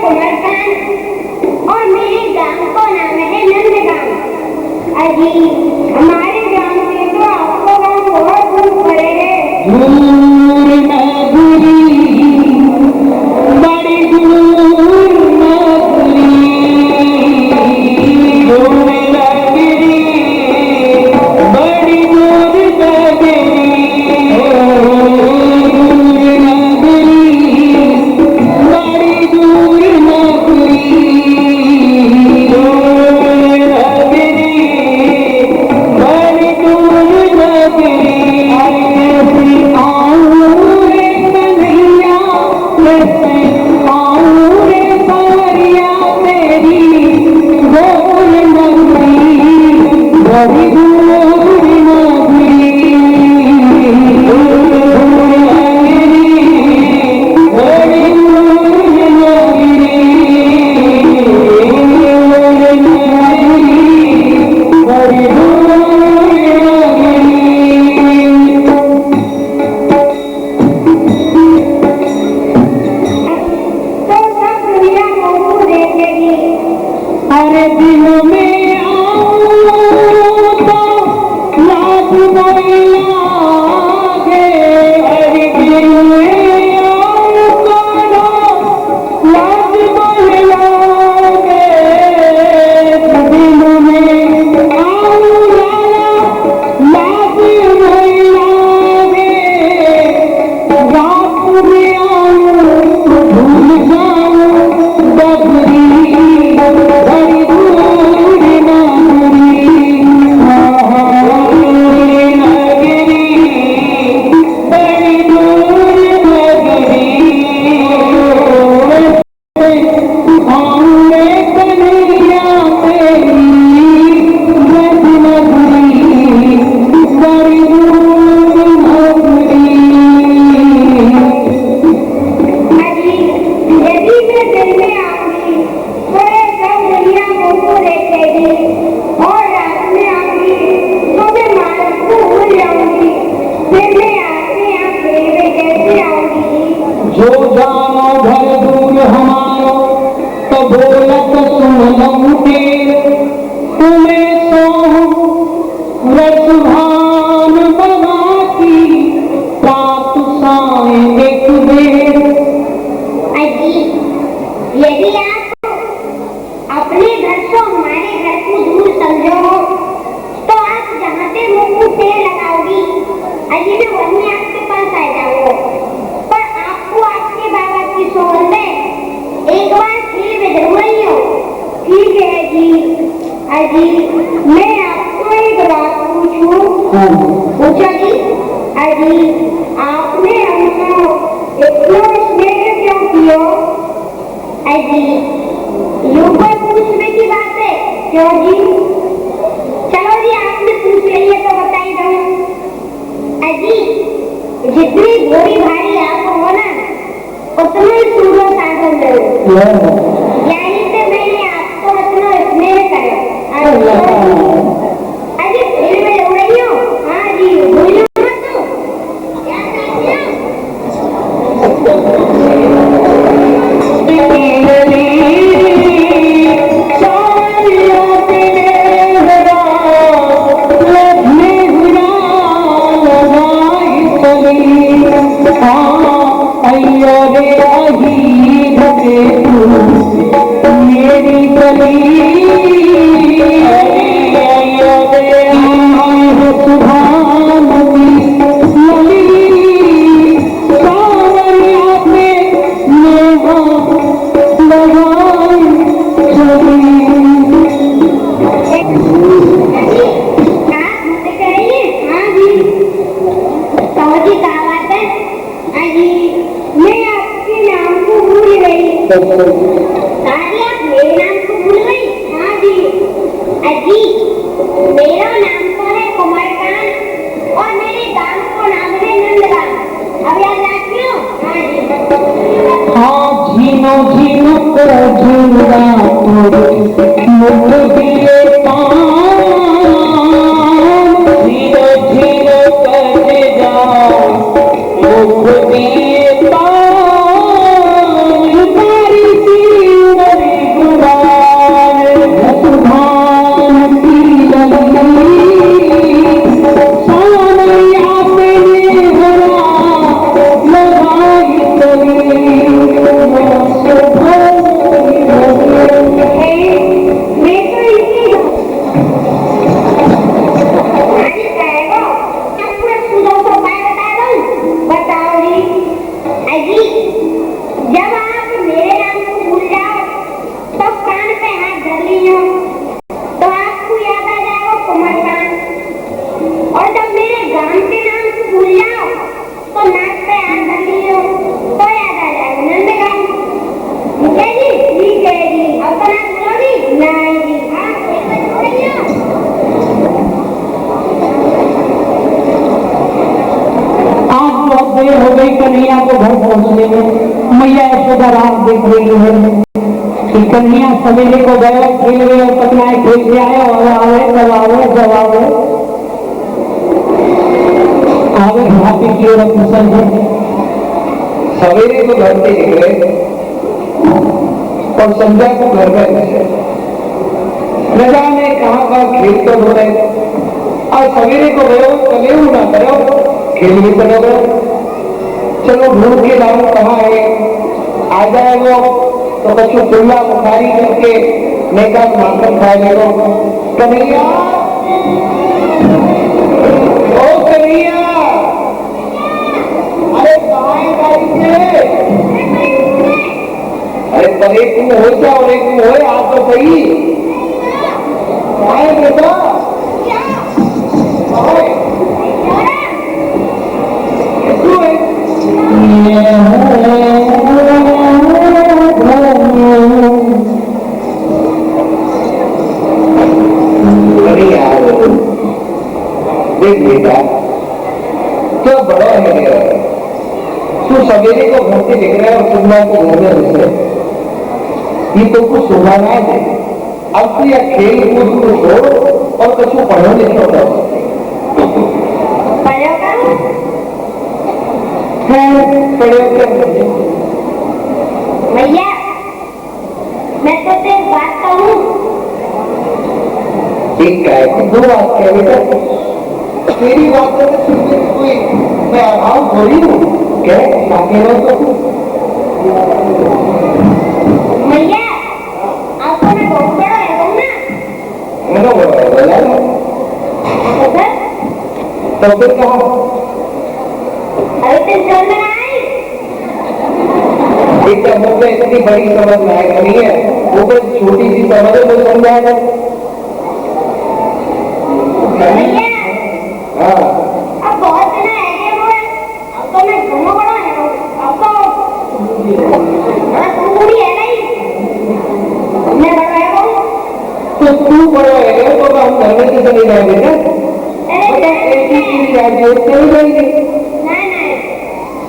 कुमारखंड और मेरे गांव का नाम है नंदगांव। अजी हमारे गांव से तो आपको गांव बहुत दूर पड़े है। दूर नगरी बड़ी दूर नगरी, दूर नगरी बड़ी दूर नगरी, दूर नगरी बड़ी दूर नगरी, दूर नगरी बड़ी दूर नगरी। जो जानो घर दूर हमारो तो बोलत सुन लौटे, तुम्हें सो रसभान बना की प्रात साए एक बेर। अजी यदि आप अपने घर से हमारे घर को दूर समझो तो आप जहाँ पे मुंह को टेढ़ लगाओगी, अजी मैं वहीं आपके पास आ जाऊँ। आपके बाबा की सोच में एक बार फिर मैं जरूरी हूँ। ठीक है जी। अजी मैं आपको एक बात पूछूं? पूछो जी। अजी आपने हमको इतना स्नेह क्यों किया? अजी यूं पर पूछने की बात है क्यों जी? चलो जी आपने पूछ लिया तो बताई दो। अजी जितनी गोरी भारी आप हो ना उतना ही सूर्य साधन दो, यानी कि मैंने आपको उतना स्नेह करा। अरे फिर मैं हो रही हूँ। हाँ जी भूलो मत तो याद रखना। मेरी गली मेरा नाम तो है कुमारखंड और मेरे गांव का नाम है नंदगांव। अब याद रखियो। हाँ झीनो झीनो को झूला मुख दिए झीनो झीनो कर जाओ मुख दिए बारी सी भैया जी ठीक है जी। अपना बोलोगी नहीं जी। हाँ आज बहुत देर हो गई कन्हैया को घर पहुंचने में। मैया यशोदा राम देख रही है कि कन्हैया सवेरे को गए खेल गए और पटनाए खेल के आए और आवे जब आवे जब आवे आवे घाटी की ओर अग्रसर है। सवेरे को घर से निकले और संध्या को घर में घुसे। न जाने कहाँ कहाँ खेल कर हो रहे। आज सवेरे को गए कले ना करो खेल भी करो। चलो ढूंढ के लाओ कहाँ है। आ जाए वो तो बच्चों खुला बुखारी करके नेका माखन खा ले लो। कन्हैया ओ कन्हैया अरे कहाँ है गाड़ी से। अरे पर एक तुम हो जा और एक तुम हो आप तो सही। कहाँ है बेटा देख बेटा क्या बड़ा है मेरा। तू सवेरे को घर से दिख रहा है और सुबह को घर में घुस रहे। ये तो कुछ सुधारना है। अब तो यह खेल कूद को छोड़ और कुछ पढ़ो लिखो करो। भैया मैं तो एक बात कहूँ। ठीक है दो बात कह बेटा। तेरी बात तो सुनने कोई मैं आराम थोड़ी हूँ। क्या अकेला तो भैया आपको मैं बहुत बड़ा है ना। मेरा बोला तो फिर कहा अरे तुम चल में आई। एक मुझे इतनी बड़ी समझ में आएगा नहीं है। वो कोई छोटी सी समझ है मुझे समझाएगा। भैया हाँ अब बहुत दिन है वो है। अब तो मैं दोनों बड़ा है। अब तो तुम पूरी है नहीं। मैं बड़ा है वो। तो तू बड़ा है तो हम घर में से चले जाएंगे ना। चली जाएंगे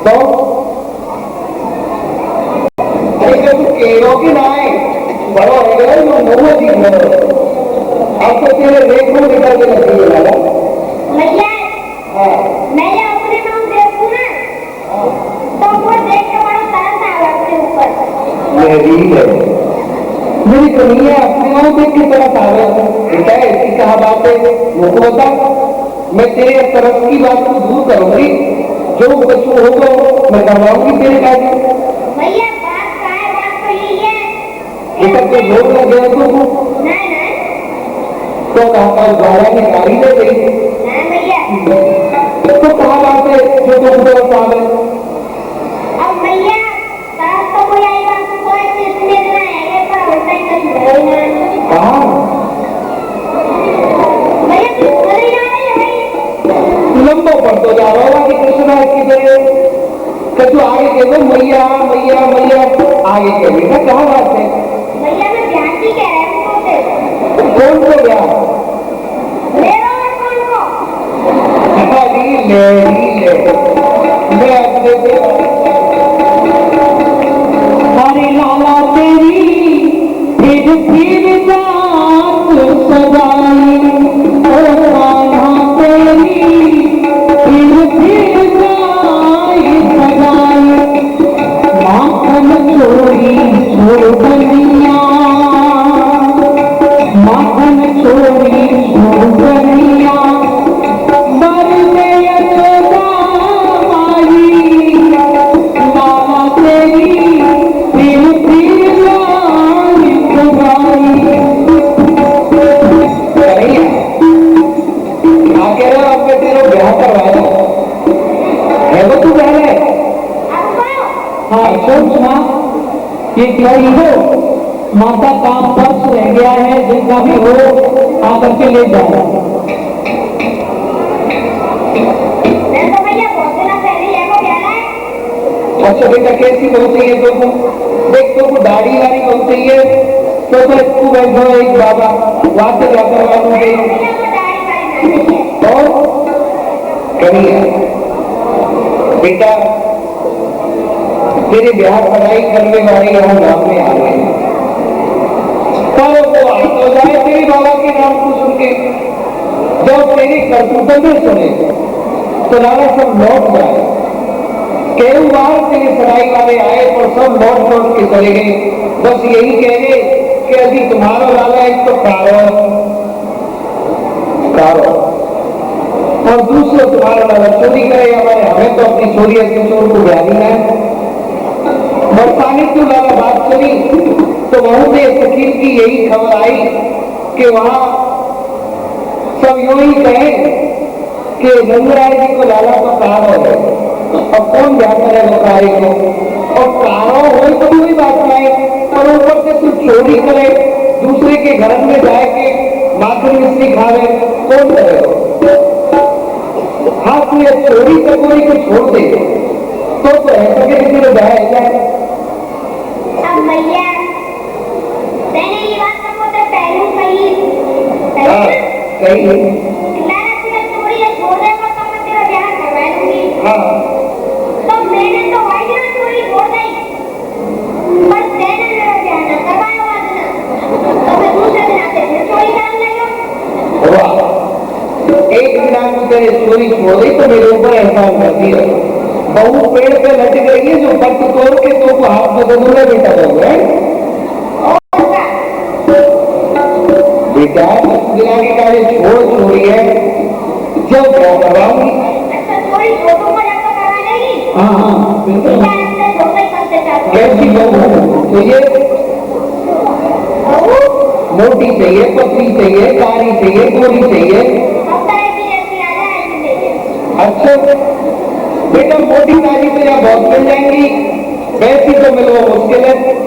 तो अरे जब केलों की ना है बड़ा हो गया तो मुंह दिख रहा। अब तो तेरे रेखों निकल के लगी है वाला। भैया मैं ये अपने नाम देखूं ना तो वो देख के बड़ा तरस आ गया अपने ऊपर। मेरी है मेरी कन्हैया अपने नाम देख के तरस आ गया। बेटा ऐसी कहा बात है मुझको बता। मैं तेरे तरफ की बात को दूर करूंगी। जो बच्चों होगा मैं करवाऊंगी तेरे कार्य। भैया बात का है। बात तो यही है बेटा कोई जोर लग गया तो नहीं तो कहा द्वारा में गाड़ी ले गई। भैया तो कहा बात है जो तुमको सामने। अब भैया तरस तो कोई आई बात तो कोई इतने दिन है पर होता ही नहीं। कहा भैया तू बोल ही जा रही है भाई। लंबो पड़तो जा रहा है कि कृष्ण की तरह कछु आगे देखो मैया मैया मैया आगे के बेटा कहा बात है। भैया मैं ध्यान ही कह रहा हूँ कौन को गया मेरा और कौन को। मैं अपने अरे लाला तेरी फिर जात सजाई ओ कान्हा तेरी फिर जाई सजाई माखन चोरी छोड़ कन्हैया माखन चोरी छोड़ कन्हैया बर में यशोदा माई लाला तेरी फिर जाई सजाई। आगे अब मैं तेरा ब्याह करवाया है वो तू कह रहे। हाँ सोच ना ये क्या ही हो माता काम पर्स रह गया है जिनका भी हो आकर के ले जाओ। मैं तो भैया बहुत दिन पहले ये को कह रहा है। अच्छा बेटा कैसी पहुंची है तो देख तो दाढ़ी वाली तो तू बैठो एक बाबा वाते जाकर वालों के और करिए बेटा तेरे ब्याह पढ़ाई करने वाले यहाँ गाँव में आ गए पर वो आई तो जाए तेरे बाबा के नाम को सुन के जब तेरी करतूतों में सुने तो लाला सब लौट जाए कई बार तेरे सराई वाले आए और सब लौट लौट के चले गए बस यही कह गए कि अभी तुम्हारा लाला एक तो कारो और दूसरा तुम्हारा लाला चोरी करे हमारे हमें तो अपनी चोरी अपने चोर को ध्यान है बरसाने क्यों लाला बात चली तो वहां से फकीर की यही खबर आई कि वहां सब यूं ही कहे कि नंदराय जी को लाला तो कारो है अब कौन जाता है वो कार्य को और कारो हो तो कोई बात नहीं पर ऊपर से तू चोरी करे दूसरे के घर में जाए के माखन मिश्री खावे कौन करे हाँ तू ये चोरी चकोरी को छोड़ दे तो ऐसा के किसी को जाए अब भैया मैंने ये बात सबको तो पहलू कही चोरी या छोड़ दे तो मैं तेरा ब्याह करवा दूंगी तो मैंने तो वही ना चोरी छोड़ दी पर तेने मेरा ब्याह ना करवाया तो मैं दूसरे दिन आते फिर चोरी करने लगा एक दिन आपको तेरे चोरी छोड़ दी तो मेरे ऊपर एहसान कर दिया बहु पेड़ पे लटक रही है जो पत्त तोड़ के तो हाथ में दूंगा बेटा है बेटा बिना के कार्य छोड़ी है जब क्या करवाऊंगी हाँ बिल्कुल कैसी तो ये मोटी चाहिए पतली चाहिए कारी चाहिए गोरी चाहिए अच्छा बेटा मोटी कारी तो यहाँ बहुत मिल जाएंगी वैसी तो मिलना मुश्किल है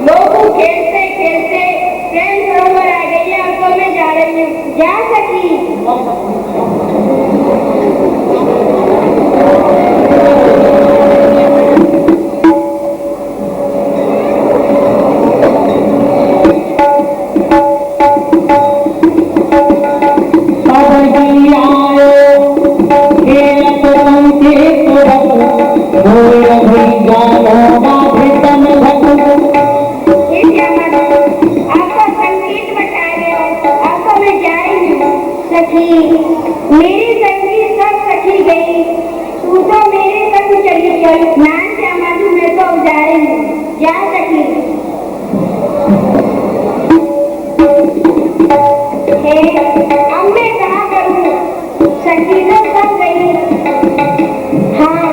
लोग जा रही हूँ, जा सकी अब मैं कहा करूँ, सखी तो सब गई। हाँ,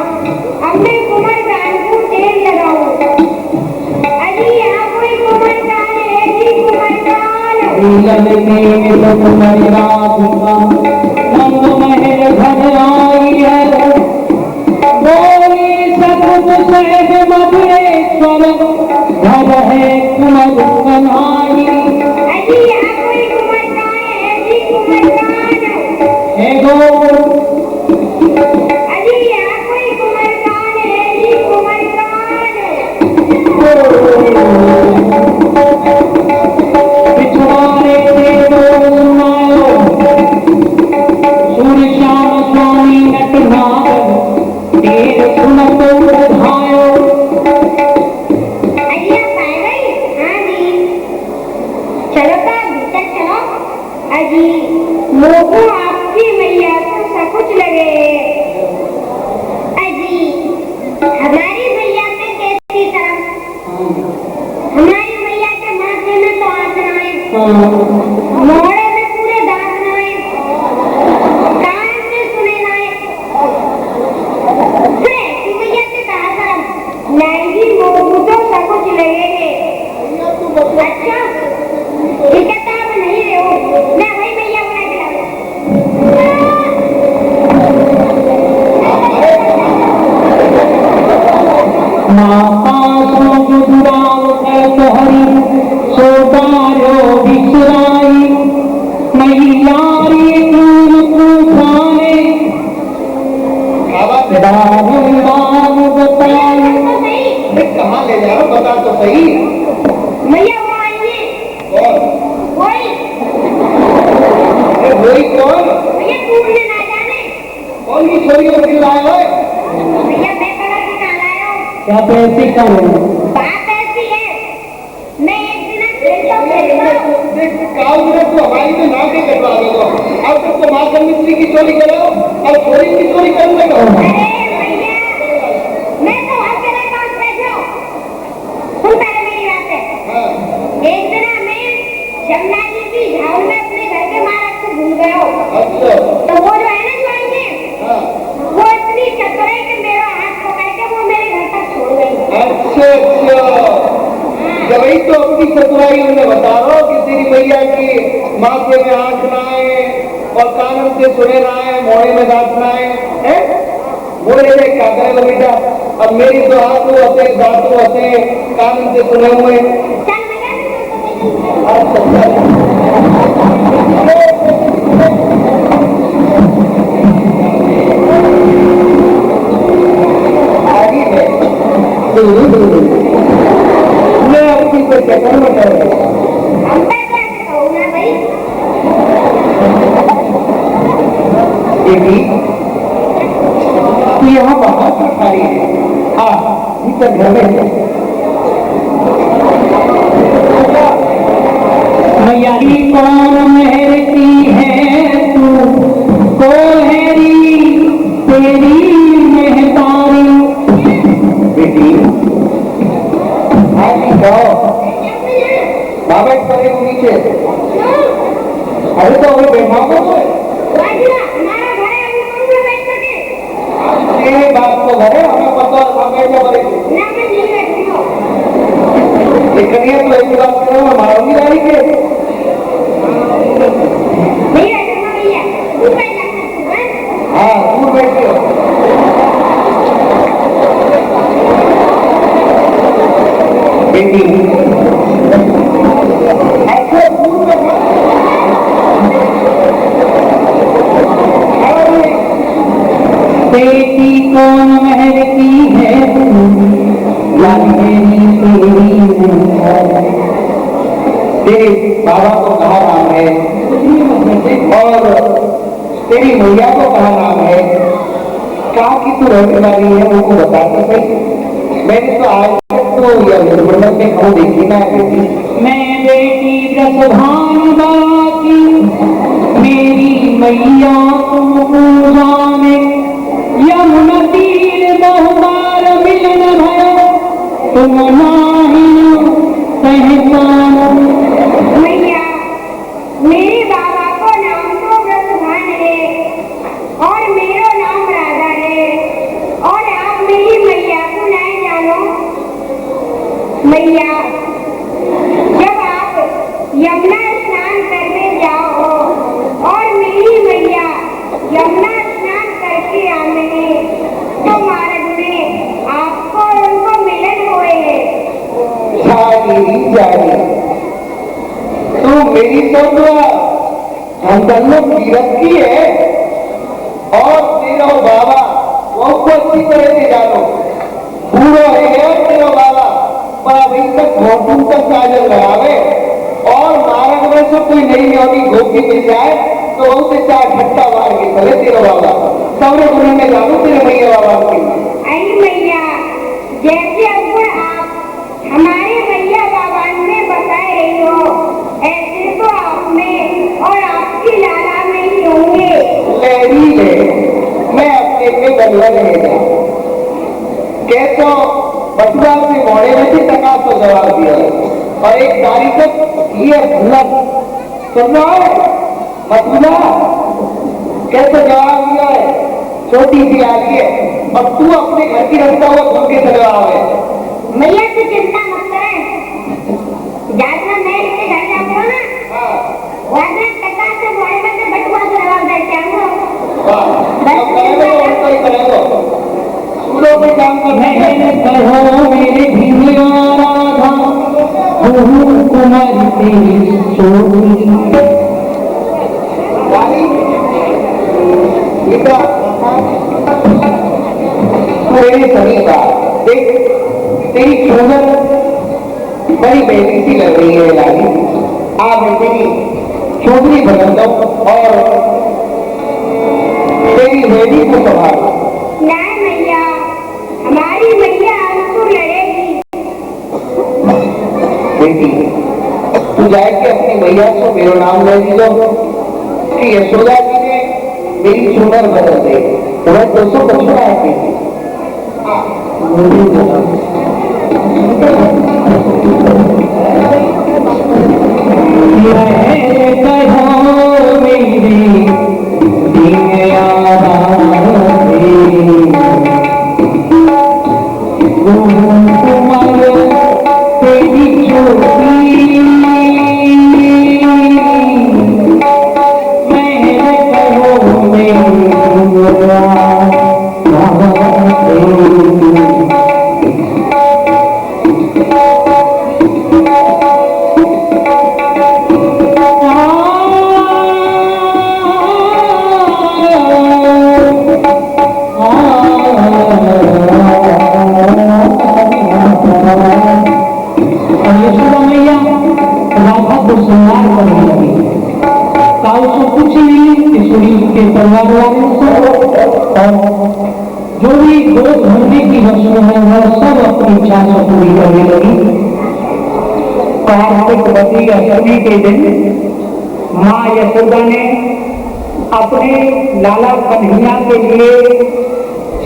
अब मैं कुमार कान को तेल लगाऊं। अजी यहाँ कोई कुमार कान है जी? कुमार कान महल घर आई है, बोली सतुत सहज मधुरेश्वर, घर है कुंवर कन्हाई। अजी यहाँ कोई कुमार कान है जी? कुमार कान हे गो अजी यहाँ कोई कुमार कान है जी? कुमार कान पिछवाड़े से बोलनायो, सूर्य श्याम स्वामी नटनाथ, तेज सुनत उधायो। अय्या पाए गई? हाँ जी, चलो का भीतर चलो। अजी मोको आपकी मैया को सकुच लगे। अजी हमारी मैया में कैसी शर्म, हमारी मैया के माथे में तो आसनाएं, मोड़े में पूरे दासनाएं, कान में सुनेनाएं, फिर ऐसी मैया से कहा शर्म नहीं जी, मोको तो सकुच लगेंगे। अच्छा ठीक है, तो आप नहीं रहे हो, मैं वही मैया बना के लाऊं। माता सो गुजराव करत हरि, सो बारो बिसराई। मैयारी कून तूफाने, बारंबार बताई। कहाँ ले जा रहा हूँ बता तो सही। मैया वो आएंगे, कौन? वही वही कौन? भैया पूछने ना जाने। कौन की छोरी को चिल्लाए हो? भैया मैं पकड़ के कहाँ लाया हूँ? क्या तो ऐसी करूँ? बात ऐसी है, मैं एक दिन खेलता खेलता तो हमारी तो नाम के कटवा दो। अब तक तो माधव मिस्त्री की चोरी करो, अब छोरी की चोरी करूंगा। अरे भैया मैं तो हर जगह पास बैठा हूँ। सुन पहले मेरी बात है। एक दिन मैं जमुना जी की झाड़ में अपने घर के महाराज को भूल गया हूँ। अच्छा तो वो जो है ना ज्वाइंगे, वो इतनी चतुर है कि मेरा हाथ पकड़ के वो मेरे घर तक छोड़ गई। अच्छा जब वही तो अपनी चतुराई उन्हें बता रहा हूँ कि तेरी मैया की माथे में आंख ना आए और कानन से सुने ना आए, मोड़े में दांत ना आए, हैं? बोले थे क्या करेगा बेटा, अब मेरी तो हाथ होते दांत होते कानन से सुने हुए। चल भैया आगे है मैं अपनी को चक्कर में कर रहा हूँ। हम पे कैसे कहूँ ना भाई? बेटी तू यहाँ बाहर क्यों खड़ी है? हाँ भीतर घर में मैया की कौन मेहर की है तू, कोहरी तेरी मेहतारी। बेटी हाँ जी जाओ बाबा करे नीचे। अरे तो अभी बैठा को वाजिला हमारा घर है, हम कौन में बैठ सके? ये बात तो घर है हमें पता हम बैठा करेंगे। ना मैं नहीं बैठती हूँ। लेकिन ये तो एक बात करो मारूंगी गाड़ी के। भैया शर्मा भैया तू बैठ जाना तू, हैं? हाँ दूर बैठे हो बेटी। अच्छा दूर बैठो। बेटी कौन मेहर की है तू, या मेरी तेरी मेहतारी। तेरे बाबा को कहा नाम है और तेरी मैया को कहा नाम है। कहा कि तू रहने वाली है वो को बता तो सही। मैंने तो आज तक तो यह मंडप में कहो देखी ना बेटी। मैं बेटी रसभान बाबा की, मेरी मैया तुम पूजाने, यमुना तीर बहुबार मिलन भयो, तुम नहीं पहचानो। मैया मेरे बाबा को नाम तो ब्रजभान है और मेरा नाम राधा है और आप मेरी मैया को नहीं जानो। मैया जब आप यमुना स्नान करने जाओ और मेरी मैया यमुना स्नान करके आने तो मार्ग में आपको और उनको मिलन हुए। जानी तू मेरी सब अंतर्लो कीरत की है और तेरा बाबा बहुत अच्छी तरह से जानो। पूरा है तेरा बाबा पर अभी तक भोटू तक काजल लगावे और मार्ग में से कोई नई नौनी गोपी मिल जाए तो उनसे चार ठट्टा मार के चले तेरा बाबा सबरे गुरु में जानो तेरे भैया बाबा की। अरे मैया जैसे अब आप हमारे भैया बाबा में बताए रही हो ऐसे तो आप में और आपकी लाला में ही होंगे। मैं अपने पे बदला नहीं था कैसो बटुआ से मोड़े में से टका तो जवाब दिया और एक तारीख तक ये भूलत सुन रहा है बटुआ कैसे जवाब दिया है छोटी सी आदमी है और तू अपने घर की रखता हुआ घूम के चले आवे। मैया की चिंता मत करें जातना मैं इसके घर जाऊंगा ना वरना टका से मोड़े में से बटुआ से जवाब दे के कहो मेरे भिनिया राधा कुमारी तेरी छोटी मेरी सभी बात देख तेरी चूनर बड़ी बेटी सी लग रही है लाली आप तेरी चौधरी बदल दो और तेरी बेटी को संभालो। नहीं मैया हमारी मैया हमको लड़ेगी। बेटी तू जाके अपनी मैया को मेरा नाम ले दी दो कि यशोदा जी ने मेरी चूनर बदल दे तुम्हें 200 कुछ है बेटी। कहो मेरी भिनिया कुमारी तेरी छोटी जो भी गोद भरने की रस्म है वह सब अपनी इच्छा से पूरी करने लगी। कार्तिक वती अष्टमी के दिन माँ यशोदा ने अपने लाला कन्हैया के लिए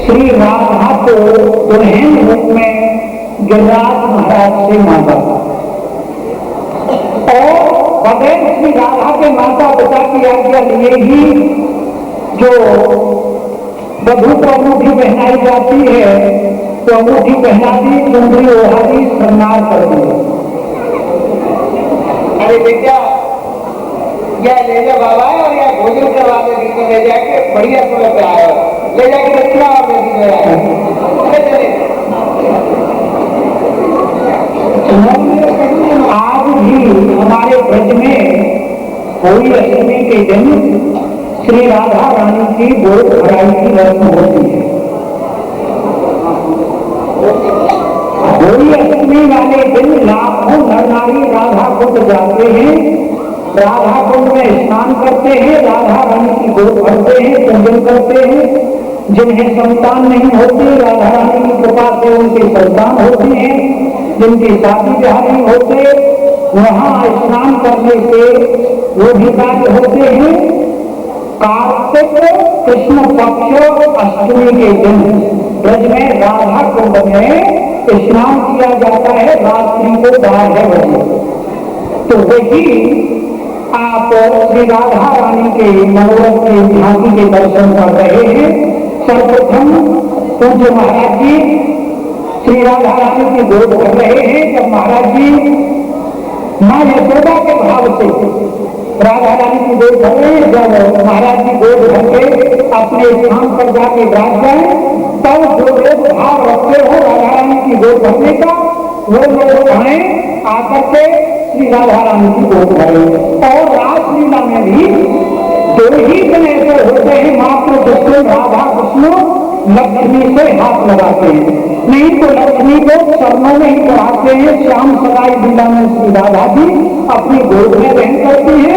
श्री राधा को दुल्हन रूप में गिरिराज महाराज से मांगा और बगैर श्री राधा के माता पिता की आज्ञा लिए ही जो वधू को अंगूठी पहनाई जाती है तो अंगूठी पहना दी चुंदरी ओढ़ा दी श्रृंगार कर दिया। अरे बेटा यह ले जा बाबा है और यह भोजन करवा दे दी तो ले जाके बढ़िया समय पे आया ले जाके दक्षिणा और दे दी आज भी हमारे ब्रज में होली अष्टमी के दिन श्री राधा रानी की गोद भराई की रस्म होती है। होली अष्टमी वाले दिन लाखों नर नारी राधा कुंड जाते हैं, राधा कुंड में स्नान करते हैं, राधा रानी की गोद भरते हैं, पूजन करते हैं। जिन्हें संतान नहीं होती राधा रानी की कृपा से उनकी संतान होती है, जिनकी शादी ब्याह नहीं होते वहां स्नान करने से वो भी कार्य होते हैं। कार्तिक कृष्ण पक्ष अष्टमी के दिन ब्रज में राधा कुंड में स्नान किया जाता है रात्रि को 12 बजे। तो वही आप श्री राधा रानी के मनोरथ के झांकी के दर्शन कर रहे हैं। सर्वप्रथम पूज्य महाराज जी श्री राधा रानी की गोद भर रहे हैं। जब महाराज जी माँ यशोदा के भाव से राधा रानी की गोद भर रहे हैं, जब महाराज जी गोद भर के अपने स्थान पर जाके बैठ गए, तब जो लोग भाव रखते हो राधा रानी की गोद भरने का, वो लोग आए आकर के श्री राधा रानी की गोद भरे। और रासलीला में भी 2 ही जन ऐसे होते हैं मात्र जिसको राधा कृष्ण लक्ष्मी से हाथ लगाते हैं, नहीं तो लक्ष्मी को चरणों में ही चढ़ाते हैं। श्याम सगाई लीला में श्री राधा जी अपनी गोद में रहन करती है।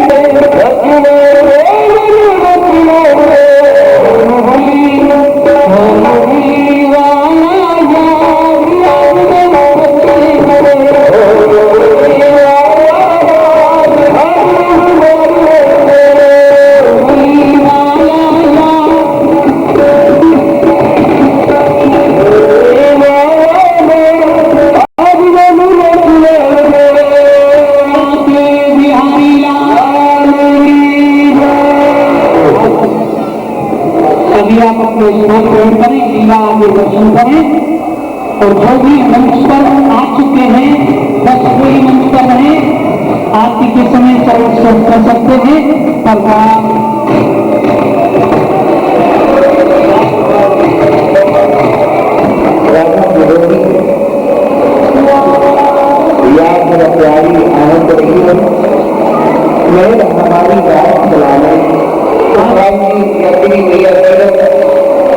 दर्शन करें। और जो भी मंच पर आ चुके हैं, बस कोई मंच पर रहे, आरती के समय सर्व कर सकते हैं। सरकार मेरा प्यारी आनंद रही है, मैं हमारी बात चला रही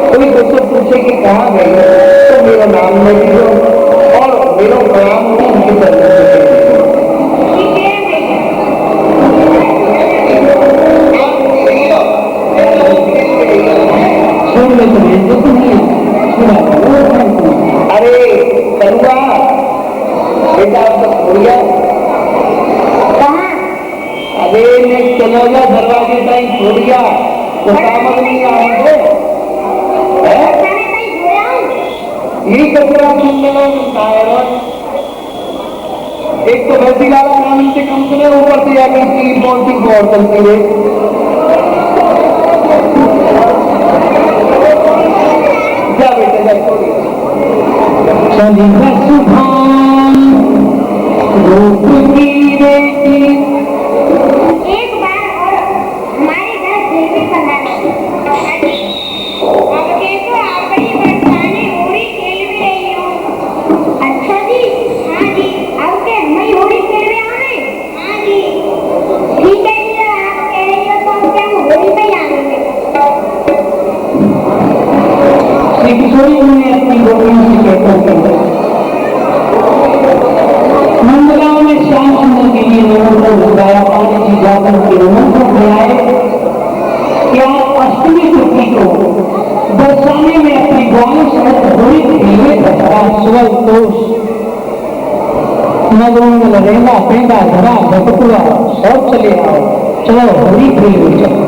कोई दोस्तों पूछे कि कहाँ गई, तो मेरा नाम ले लीजिए और मेरा प्रणाम उनकी तरफ से अरे करुआ बेटा छोड़िया, अरे मैं चलोगा दरवाजे टाइम छोड़िया तो काम नहीं आएंगे। यही कचरा सुन लो एक तो वैसी लाला कानून से कम सुने, ऊपर से जाकर की पॉलिटिक्स बहुत चलती है। क्या बेटा चलिए सुभान रूप की बेटी एक बार और हमारे घर देवी पधारा। अब देखो आप ही बरसाने होली खेल भी रही हो। अच्छा जी, हाँ जी, अब के मैं होली खेल रहे आए। हाँ जी, ठीक है जी, आप कह रही हो तो क्या हम होली पे आएंगे। श्री किशोरी ने अपनी गोपियों से कहकर मंगलाओं में श्याम सुंदर के लिए लोगों को बुलाया, पानी जी जाकर के लोगों को बुलाए कि आप अष्टमी तिथि को दर्शाने में अपनी ग्वाल सड़क होली खेले दोष नगरों में लगेगा पेंदा धरा भटकुआ सब चले आओ, चलो होली खेल चलो।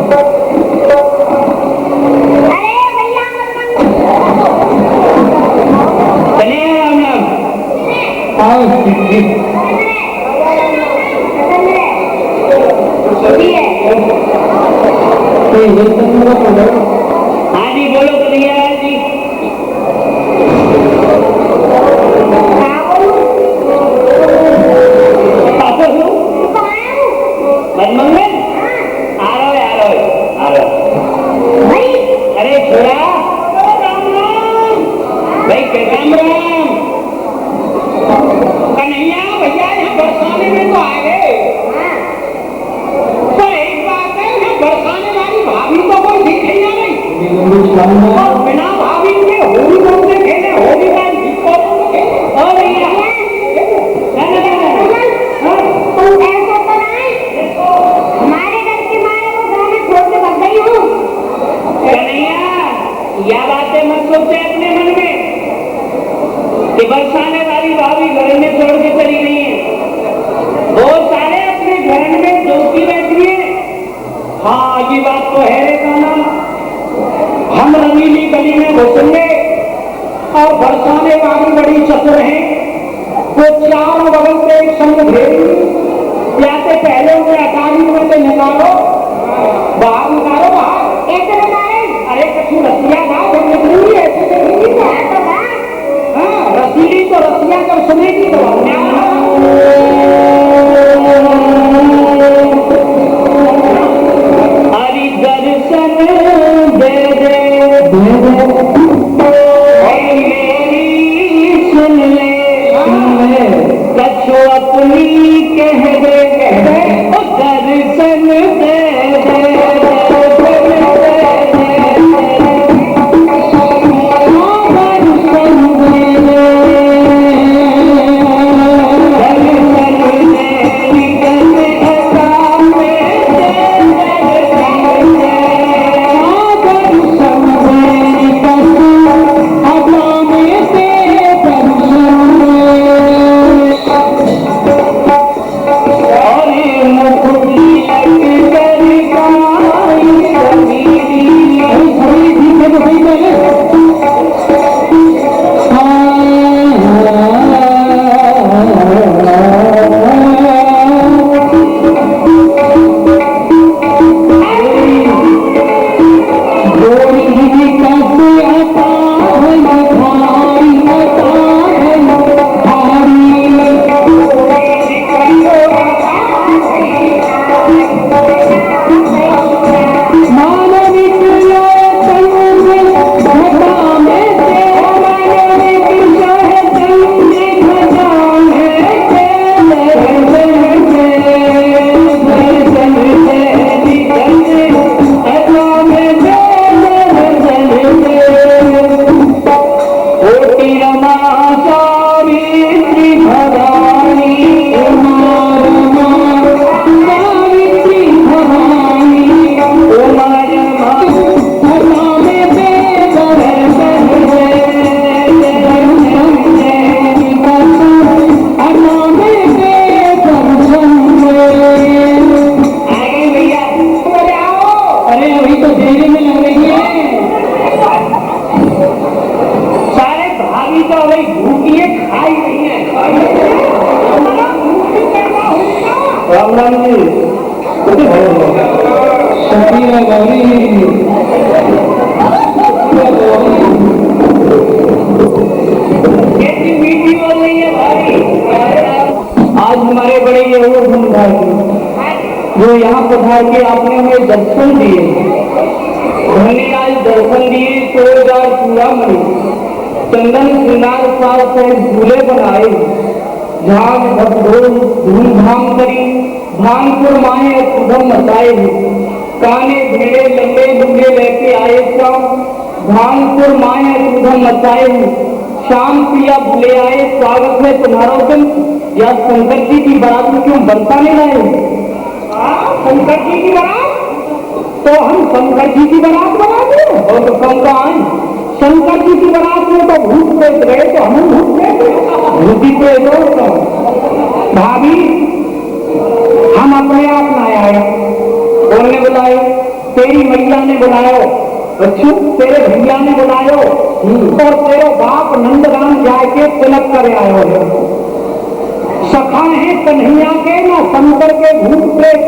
हाँ जी बोलो कन्हैया जी। मनमंगल आ रहे अरे छोड़ा भाई कैसा राम कन्हैया भैया यहाँ बरसाने में तो आ गए, पर एक बात है यहाँ बरसाने वाली भाभी तो कोई दिखे या नहीं, और बिना भाभी के होली कौन से खेले, होली का हमारे घर के मारे को घर में छोड़ के बच गई हूँ। कन्हैया यह बातें मत सोचे अपने मन में कि बरसाने वाली भाभी घर में छोड़ के चली गई है, वो सारे अपने घर में चौकी बैठी है। हाँ ये बात तो है रे काना, हम रंगीली गली में घुसेंगे और बरसाने वाली बड़ी चतुर है, चारों बगल से एक संग भेज या तो पहले उसे अटारी में से निकालो, बाहर निकालो, बाहर ऐसे बताए अरे कछु रसिया था जब निकली ऐसे देखी तो तो बात हाँ रसीली तो रसिया जब सुनेगी तो हरि दर्शन दे दे और मेरी सुन ले कछु अपनी कह दे ओ दर्शन दे आज हमारे बड़े ये जो यहाँ पधार के आपने हमें दर्शन दिए, हमने आज दर्शन दिए 2000 पूरा मनी चंदन श्रृंगार साल से झूले बनाए, झाग भगोल धूमधाम करी, भानपुर माए उधम मचाए, काने भेड़े लंबे लुंगे लेके आए शाम, भानपुर माए उधम मचाए, शाम पिया भले आए, स्वागत में तुम्हारा दिन या शंकर जी की बारात में क्यों बनता नहीं लाए? शंकर जी की बारात तो हम शंकर जी की बारात बनाते और तो कम का आए शंकर जी की बारात में तो भूत प्रेत गए तो हम भूत भूति प्रेत हो। भाभी हम अपने आप ना आए, कौन ने बुलाए? तेरी मैया ने बुलायो, बच्चू तेरे भैया ने बुलायो और तेरे बाप नंदराम जाके तिलक कर आयो है। सखा है कन्हैया के ना शंकर के भूत प्रेत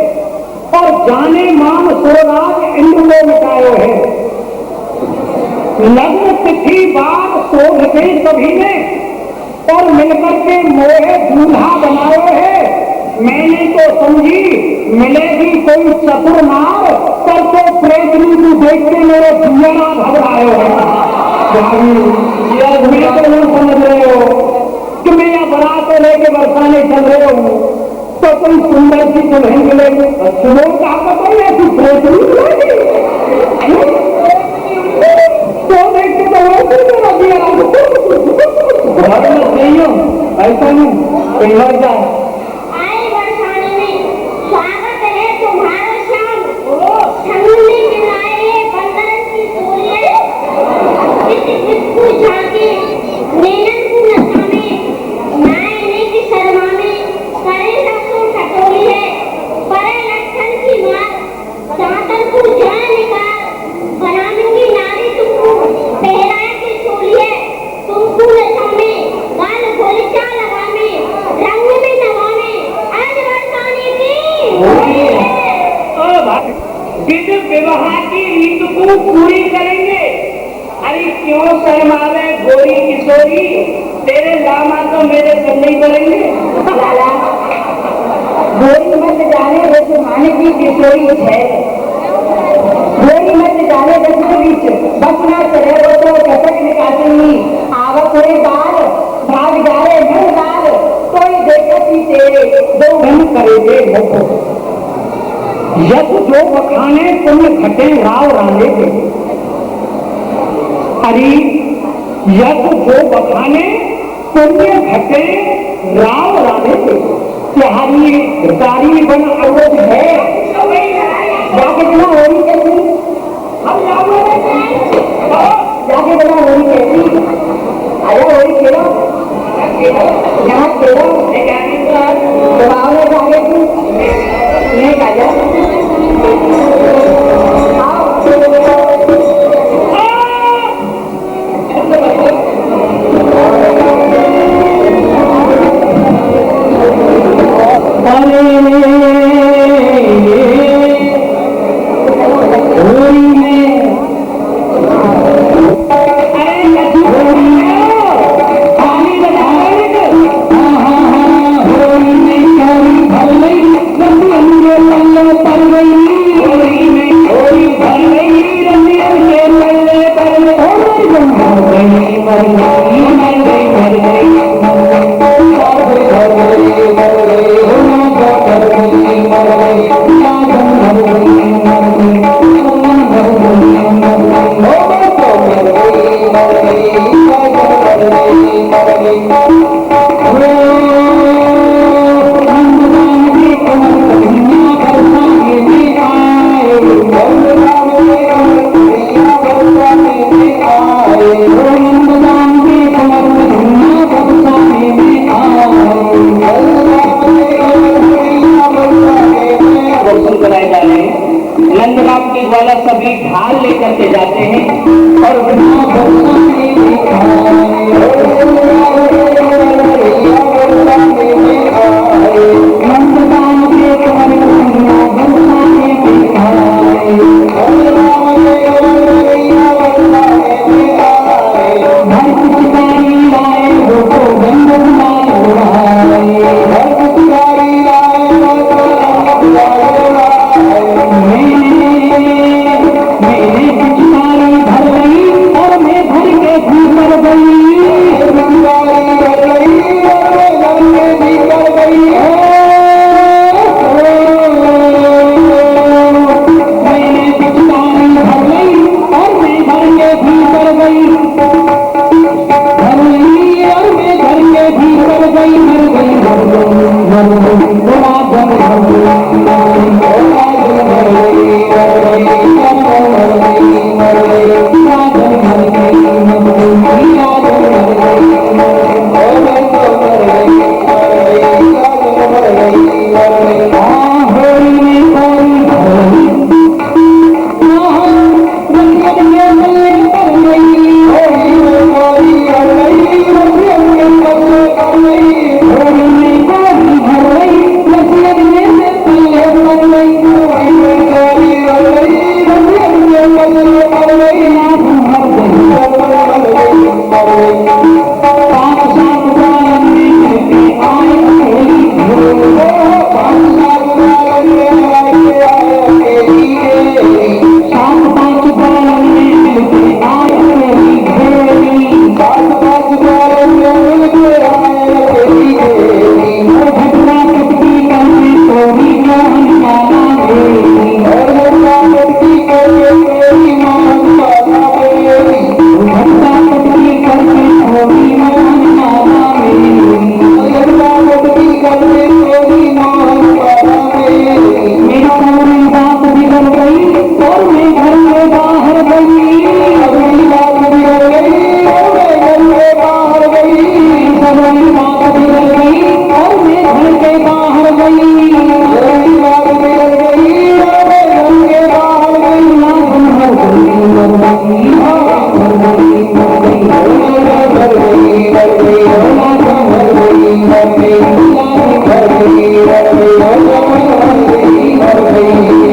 और जाने मान सोराज इंद्र को मिटायो है। लग्न तिथि बार शोध के सभी ने और मिलकर के मोहे दूल्हा बनायो है। मैंने तो समझी मिलेगी कोई चतुर नार पर तो प्रेत रूप देख के मेरे दुनिया घबरायो है। समझ रहे हो कि मैं यहाँ बारात लेके बरसाने चल रहे हूँ तो कोई सुंदर सी दुल्हन मिलेगी, लोग कहा पता है ऐसी प्रेत रूप तो देखते तो मेरा दिया नहीं हो ऐसा नहीं कोई मर जाए। जरूर पूरी करेंगे। अरे क्यों शर्मावे गोरी किशोरी, तेरे लामा तो मेरे सब नहीं करेंगे। लाला गोरी मत जाने जैसे माने की किशोरी है, गोरी मत जाने जैसे बीच बस ना चले वो तो कटक निकासी आवत हुए बाल भाग जाए मन बाल कोई देखती तेरे दो मन करेंगे यश जो बखाने पुण्य घटे राव राणे के। अरे यश जो बखाने पुण्य घटे राव राणे के। तुम्हारी गाड़ी बन अवध है जाके बिना होली कैसी हम जाके बिना होली कैसी आया होली खेलो यहाँ खेलो दबाव में जाके तू नहीं राजा सभी ढाल लेकर के जाते हैं और Thank you.